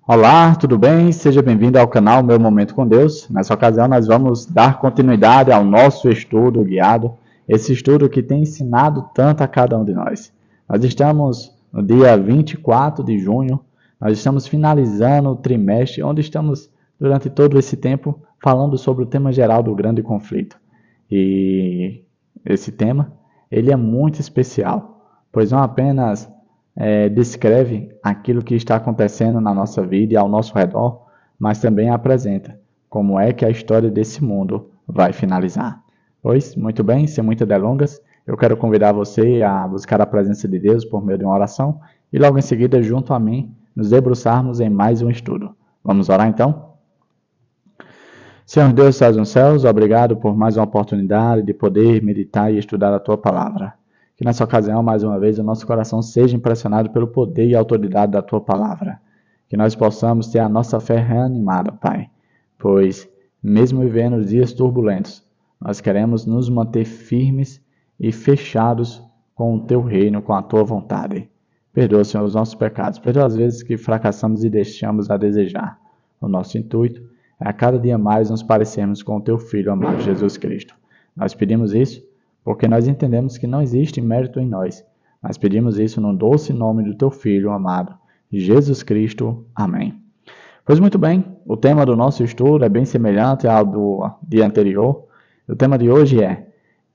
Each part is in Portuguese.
Olá, tudo bem? Seja bem-vindo ao canal Meu Momento com Deus. Nessa ocasião, nós vamos dar continuidade ao nosso estudo guiado, esse estudo que tem ensinado tanto a cada um de nós. Nós estamos no dia 24 de junho, nós estamos finalizando o trimestre, onde estamos, durante todo esse tempo, falando sobre o tema geral do grande conflito. E esse tema, ele é muito especial, pois não apenas descreve aquilo que está acontecendo na nossa vida e ao nosso redor, mas também apresenta como é que a história desse mundo vai finalizar. Pois, muito bem, sem muitas delongas, eu quero convidar você a buscar a presença de Deus por meio de uma oração e logo em seguida, junto a mim, nos debruçarmos em mais um estudo. Vamos orar então? Senhor Deus, estás nos céus, obrigado por mais uma oportunidade de poder meditar e estudar a Tua Palavra. Que nessa ocasião, mais uma vez, o nosso coração seja impressionado pelo poder e autoridade da Tua Palavra. Que nós possamos ter a nossa fé reanimada, Pai. Pois, mesmo vivendo dias turbulentos, nós queremos nos manter firmes e fechados com o Teu reino, com a Tua vontade. Perdoa, Senhor, os nossos pecados. Perdoa as vezes que fracassamos e deixamos a desejar. O nosso intuito é a cada dia mais nos parecermos com o Teu Filho amado, Jesus Cristo. Nós pedimos isso porque nós entendemos que não existe mérito em nós. Nós pedimos isso no doce nome do Teu Filho amado, Jesus Cristo. Amém. Pois muito bem, o tema do nosso estudo é bem semelhante ao do dia anterior. O tema de hoje é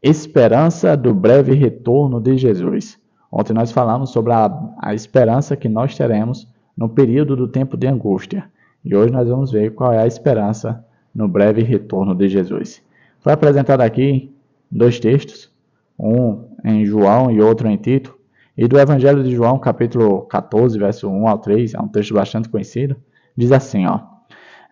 Esperança do breve retorno de Jesus. Ontem nós falamos sobre a esperança que nós teremos no período do tempo de angústia. E hoje nós vamos ver qual é a esperança no breve retorno de Jesus. Foi apresentado aqui dois textos, um em João e outro em Tito, e do Evangelho de João, capítulo 14, verso 1 ao 3, é um texto bastante conhecido, diz assim,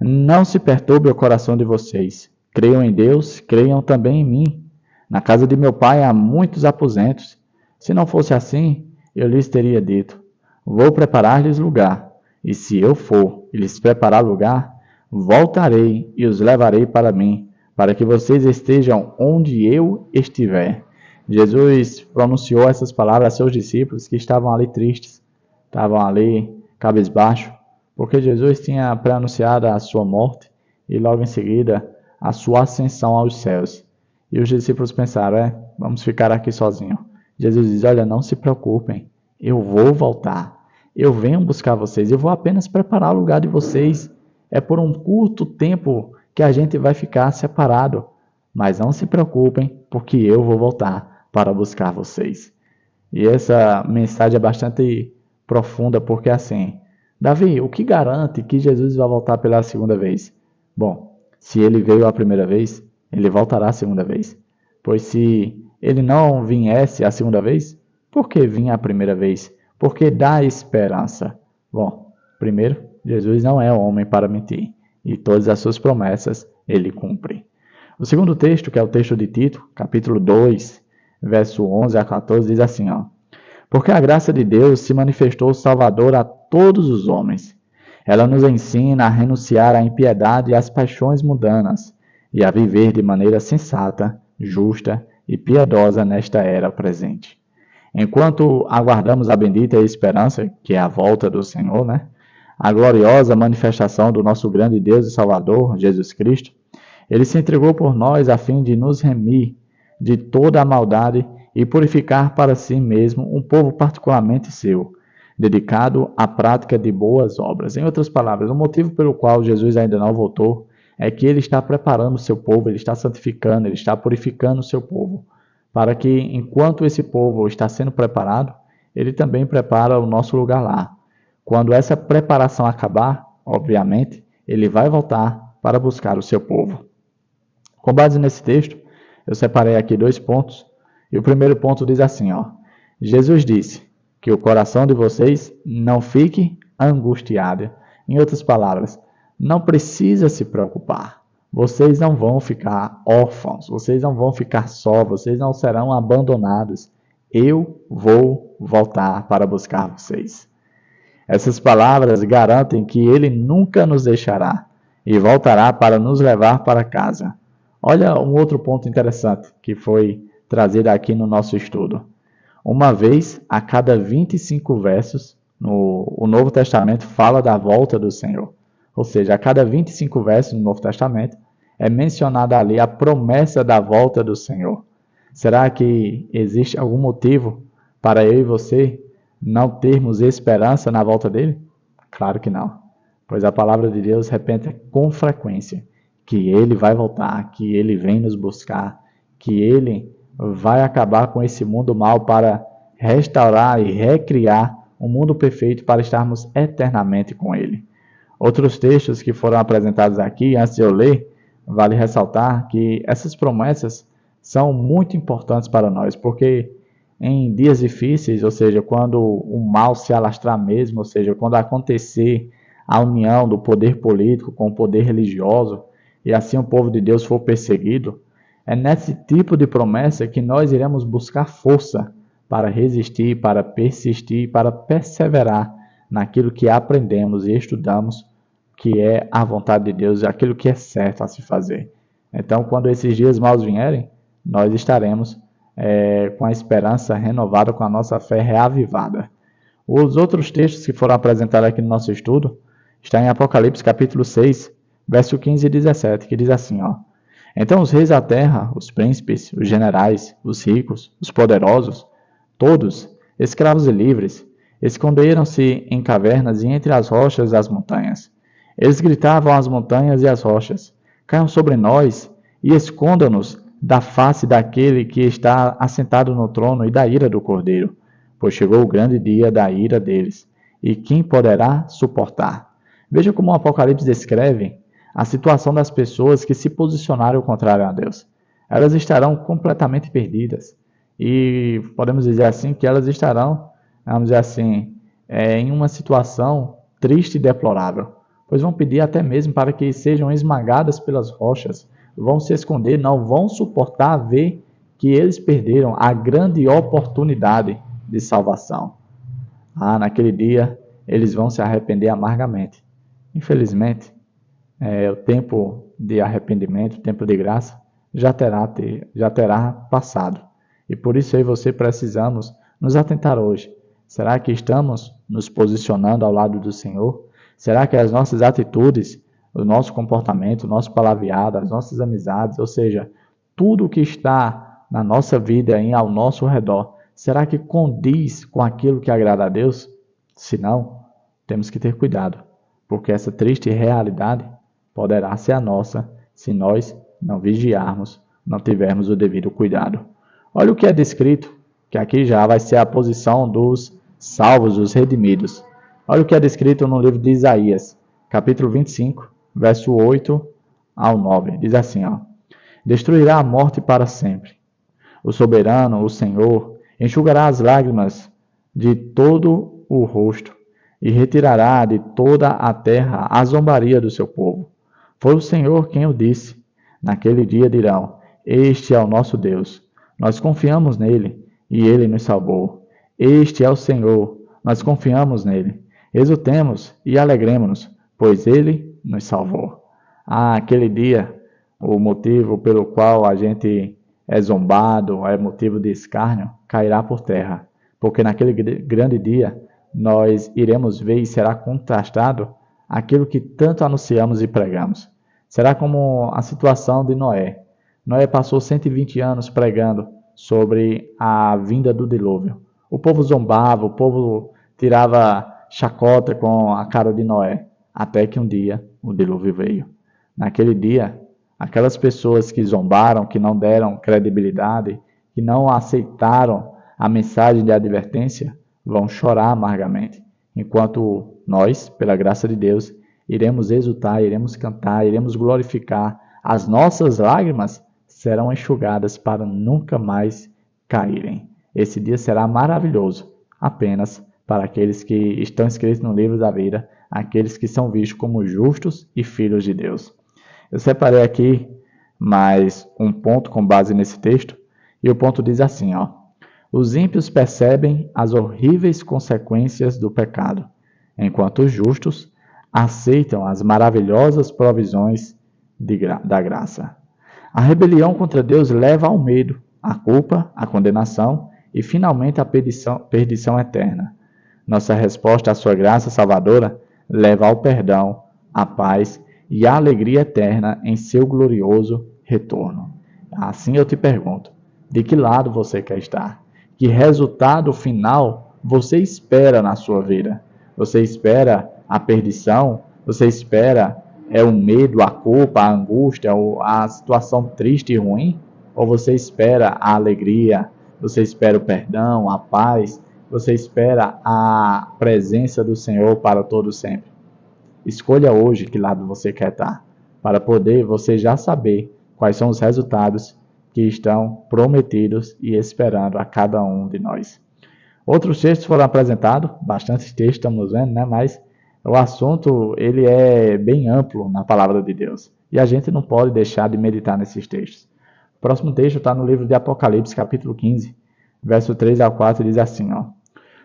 Não se perturbe o coração de vocês, creiam em Deus, creiam também em mim. Na casa de meu pai há muitos aposentos. Se não fosse assim, eu lhes teria dito, vou preparar-lhes lugar, e se eu for e lhes preparar lugar, voltarei e os levarei para mim, para que vocês estejam onde eu estiver. Jesus pronunciou essas palavras a seus discípulos que estavam ali tristes, estavam ali cabisbaixo, porque Jesus tinha pré-anunciado a sua morte e logo em seguida a sua ascensão aos céus. E os discípulos pensaram, vamos ficar aqui sozinhos. Jesus diz, olha, não se preocupem, eu vou voltar, eu venho buscar vocês, eu vou apenas preparar o lugar de vocês. É por um curto tempo que a gente vai ficar separado. Mas não se preocupem, porque eu vou voltar para buscar vocês. E essa mensagem é bastante profunda, porque assim, Davi, o que garante que Jesus vai voltar pela segunda vez? Bom, se ele veio a primeira vez, ele voltará a segunda vez. Pois se ele não viesse a segunda vez, por que vinha a primeira vez? Porque dá esperança. Bom, primeiro, Jesus não é homem para mentir, e todas as suas promessas ele cumpre. O segundo texto, que é o texto de Tito, capítulo 2, verso 11 a 14, diz assim, Porque a graça de Deus se manifestou salvadora a todos os homens. Ela nos ensina a renunciar à impiedade e às paixões mundanas, e a viver de maneira sensata, justa e piedosa nesta era presente. Enquanto aguardamos a bendita esperança, que é a volta do Senhor, a gloriosa manifestação do nosso grande Deus e Salvador, Jesus Cristo, ele se entregou por nós a fim de nos remir de toda a maldade e purificar para si mesmo um povo particularmente seu, dedicado à prática de boas obras. Em outras palavras, o motivo pelo qual Jesus ainda não voltou é que ele está preparando o seu povo, ele está santificando, ele está purificando o seu povo, para que, enquanto esse povo está sendo preparado, ele também prepara o nosso lugar lá. Quando essa preparação acabar, obviamente, ele vai voltar para buscar o seu povo. Com base nesse texto, eu separei aqui dois pontos. E o primeiro ponto diz assim, Jesus disse que o coração de vocês não fique angustiado. Em outras palavras, não precisa se preocupar. Vocês não vão ficar órfãos, vocês não vão ficar só, vocês não serão abandonados. Eu vou voltar para buscar vocês. Essas palavras garantem que ele nunca nos deixará e voltará para nos levar para casa. Olha um outro ponto interessante que foi trazido aqui no nosso estudo. Uma vez a cada 25 versos, O Novo Testamento fala da volta do Senhor. Ou seja, a cada 25 versos no Novo Testamento é mencionada ali a promessa da volta do Senhor. Será que existe algum motivo para eu e você não termos esperança na volta dele? Claro que não. Pois a palavra de Deus repete com frequência que ele vai voltar, que ele vem nos buscar, que ele vai acabar com esse mundo mal para restaurar e recriar um mundo perfeito para estarmos eternamente com ele. Outros textos que foram apresentados aqui, antes de eu ler, vale ressaltar que essas promessas são muito importantes para nós, porque em dias difíceis, ou seja, quando o mal se alastrar mesmo, ou seja, quando acontecer a união do poder político com o poder religioso, e assim o povo de Deus for perseguido, é nesse tipo de promessa que nós iremos buscar força para resistir, para persistir, para perseverar naquilo que aprendemos e estudamos, que é a vontade de Deus e aquilo que é certo a se fazer. Então, quando esses dias maus vierem, nós estaremos com a esperança renovada, com a nossa fé reavivada. Os outros textos que foram apresentados aqui no nosso estudo estão em Apocalipse capítulo 6, verso 15 e 17, que diz assim, ó: Então os reis da terra, os príncipes, os generais, os ricos, os poderosos, todos, escravos e livres, esconderam-se em cavernas e entre as rochas das montanhas. Eles gritavam às montanhas e às rochas: Caiam sobre nós e escondam-nos da face daquele que está assentado no trono e da ira do Cordeiro, pois chegou o grande dia da ira deles, e quem poderá suportar? Veja como o Apocalipse descreve a situação das pessoas que se posicionaram contrário a Deus. Elas estarão completamente perdidas. E podemos dizer assim que elas estarão, vamos dizer assim, em uma situação triste e deplorável, pois vão pedir até mesmo para que sejam esmagadas pelas rochas, vão se esconder, não vão suportar ver que eles perderam a grande oportunidade de salvação. Naquele dia, eles vão se arrepender amargamente. Infelizmente, o tempo de arrependimento, o tempo de graça, já terá passado. E por isso eu e você precisamos nos atentar hoje. Será que estamos nos posicionando ao lado do Senhor? Será que as nossas atitudes, o nosso comportamento, o nosso palavreado, as nossas amizades, ou seja, tudo o que está na nossa vida e ao nosso redor, será que condiz com aquilo que agrada a Deus? Se não, temos que ter cuidado, porque essa triste realidade poderá ser a nossa se nós não vigiarmos, não tivermos o devido cuidado. Olha o que é descrito, que aqui já vai ser a posição dos salvos, dos redimidos. Olha o que é descrito no livro de Isaías, capítulo 25, verso 8 ao 9. Diz assim, ó: Destruirá a morte para sempre. O soberano, o Senhor, enxugará as lágrimas de todo o rosto e retirará de toda a terra a zombaria do seu povo. Foi o Senhor quem o disse. Naquele dia dirão: Este é o nosso Deus. Nós confiamos nele e ele nos salvou. Este é o Senhor. Nós confiamos nele. Exultemos e alegremos-nos, pois ele nos salvou. Aquele dia, o motivo pelo qual a gente é zombado, é motivo de escárnio, cairá por terra. Porque naquele grande dia, nós iremos ver e será contrastado aquilo que tanto anunciamos e pregamos. Será como a situação de Noé. Noé passou 120 anos pregando sobre a vinda do dilúvio. O povo zombava, o povo tirava chacota com a cara de Noé, até que um dia o dilúvio veio. Naquele dia, aquelas pessoas que zombaram, que não deram credibilidade, que não aceitaram a mensagem de advertência, vão chorar amargamente, enquanto nós, pela graça de Deus, iremos exultar, iremos cantar, iremos glorificar. As nossas lágrimas serão enxugadas para nunca mais caírem. Esse dia será maravilhoso, apenas para aqueles que estão escritos no livro da vida, aqueles que são vistos como justos e filhos de Deus. Eu separei aqui mais um ponto com base nesse texto, e o ponto diz assim, ó: Os ímpios percebem as horríveis consequências do pecado, enquanto os justos aceitam as maravilhosas provisões da graça. A rebelião contra Deus leva ao medo, à culpa, à condenação e finalmente à perdição eterna. Nossa resposta à sua graça salvadora leva ao perdão, à paz e à alegria eterna em seu glorioso retorno. Assim eu te pergunto, de que lado você quer estar? Que resultado final você espera na sua vida? Você espera a perdição? Você espera o medo, a culpa, a angústia, a situação triste e ruim? Ou você espera a alegria? Você espera o perdão, a paz? Você espera a presença do Senhor para todo sempre? Escolha hoje que lado você quer estar, para poder você já saber quais são os resultados que estão prometidos e esperando a cada um de nós. Outros textos foram apresentados, bastante textos estamos vendo, né? Mas o assunto ele é bem amplo na palavra de Deus e a gente não pode deixar de meditar nesses textos. O próximo texto está no livro de Apocalipse, capítulo 15, verso 3 a 4, diz assim, ó: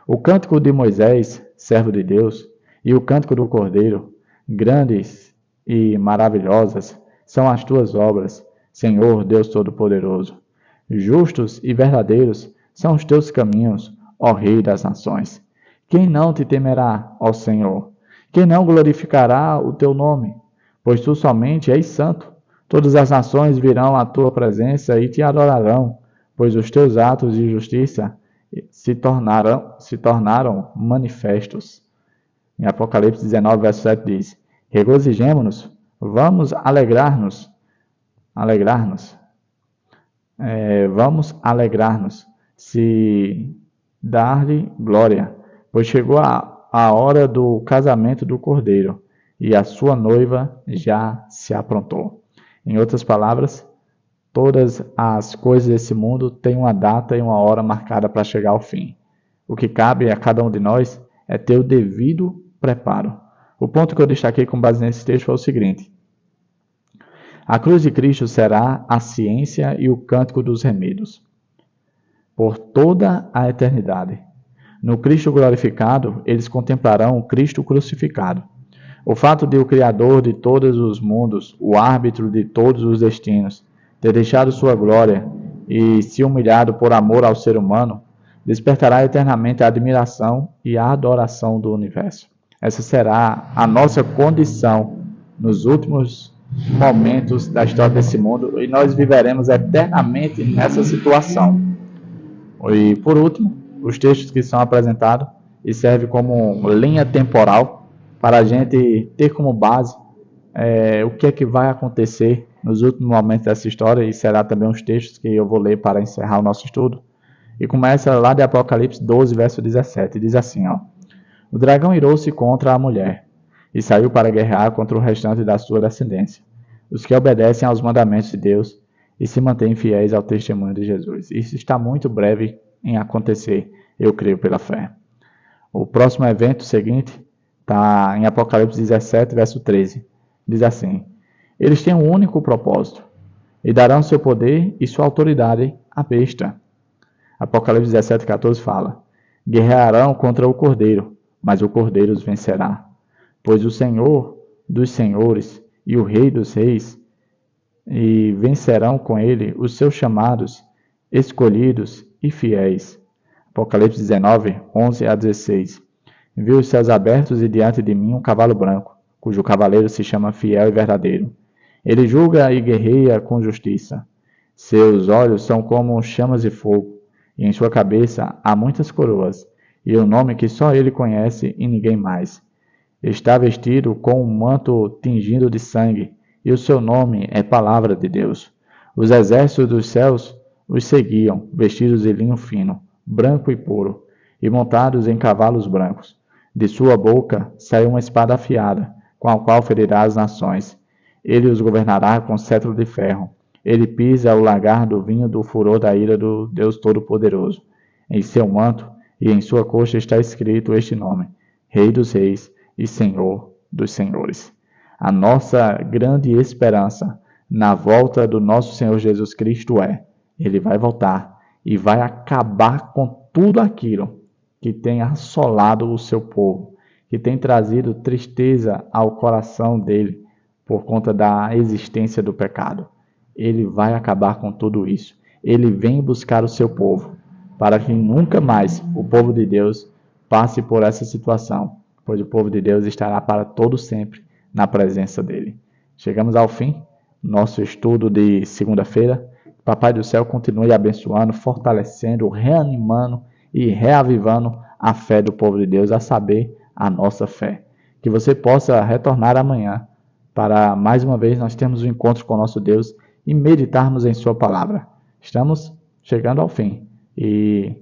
O cântico de Moisés, servo de Deus, e o cântico do Cordeiro, grandes e maravilhosas são as tuas obras, Senhor Deus Todo-Poderoso. Justos e verdadeiros são os teus caminhos, ó Rei das Nações. Quem não te temerá, ó Senhor? Quem não glorificará o teu nome? Pois tu somente és santo. Todas as nações virão à tua presença e te adorarão, pois os teus atos de justiça se tornaram manifestos. Em Apocalipse 19, verso 7 diz: Regozijemo-nos, vamos alegrar-nos, vamos alegrar-nos, se dar-lhe glória, pois chegou a hora do casamento do Cordeiro, e a sua noiva já se aprontou. Em outras palavras, todas as coisas desse mundo têm uma data e uma hora marcada para chegar ao fim. O que cabe a cada um de nós é ter o devido preparo. O ponto que eu destaquei com base nesse texto foi o seguinte: a cruz de Cristo será a ciência e o cântico dos remidos por toda a eternidade. No Cristo glorificado, eles contemplarão o Cristo crucificado. O fato de o Criador de todos os mundos, o árbitro de todos os destinos, ter deixado sua glória e se humilhado por amor ao ser humano, despertará eternamente a admiração e a adoração do universo. Essa será a nossa condição nos últimos momentos da história desse mundo e nós viveremos eternamente nessa situação. E por último, os textos que são apresentados e servem como linha temporal para a gente ter como base o que é que vai acontecer nos últimos momentos dessa história, e será também os textos que eu vou ler para encerrar o nosso estudo. E começa lá de Apocalipse 12, verso 17, diz assim, ó: O dragão irou-se contra a mulher, e saiu para guerrear contra o restante da sua descendência, os que obedecem aos mandamentos de Deus e se mantêm fiéis ao testemunho de Jesus. Isso está muito breve em acontecer, eu creio pela fé. O próximo evento seguinte está em Apocalipse 17, verso 13. Diz assim: Eles têm um único propósito, e darão seu poder e sua autoridade à besta. Apocalipse 17, 14 fala: Guerrearão contra o Cordeiro, mas o Cordeiro os vencerá. Pois o Senhor dos senhores e o Rei dos reis, e vencerão com ele os seus chamados, escolhidos e fiéis. Apocalipse 19, 11 a 16. Vi os céus abertos e diante de mim um cavalo branco, cujo cavaleiro se chama Fiel e Verdadeiro. Ele julga e guerreia com justiça. Seus olhos são como chamas de fogo, e em sua cabeça há muitas coroas, e um nome que só ele conhece e ninguém mais. Está vestido com um manto tingido de sangue, e o seu nome é Palavra de Deus. Os exércitos dos céus os seguiam, vestidos de linho fino, branco e puro, e montados em cavalos brancos. De sua boca saiu uma espada afiada, com a qual ferirá as nações. Ele os governará com cetro de ferro. Ele pisa o lagar do vinho do furor da ira do Deus Todo-Poderoso. Em seu manto e em sua coxa está escrito este nome: Rei dos Reis e Senhor dos Senhores. A nossa grande esperança na volta do nosso Senhor Jesus Cristo Ele vai voltar e vai acabar com tudo aquilo que tem assolado o seu povo, que tem trazido tristeza ao coração dele por conta da existência do pecado. Ele vai acabar com tudo isso. Ele vem buscar o seu povo, para que nunca mais o povo de Deus passe por essa situação, pois o povo de Deus estará para todo sempre na presença dele. Chegamos ao fim do nosso estudo de segunda-feira. Papai do céu continue abençoando, fortalecendo, reanimando e reavivando a fé do povo de Deus, a saber, a nossa fé. Que você possa retornar amanhã para, mais uma vez, nós termos um encontro com o nosso Deus e meditarmos em sua palavra. Estamos chegando ao fim e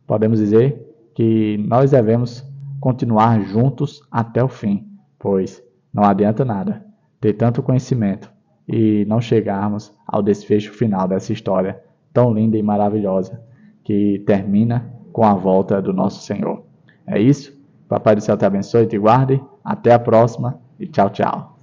podemos dizer que nós devemos continuar juntos até o fim, pois não adianta nada ter tanto conhecimento e não chegarmos ao desfecho final dessa história tão linda e maravilhosa que termina com a volta do nosso Senhor. É isso. Papai do céu te abençoe e te guarde. Até a próxima e tchau, tchau.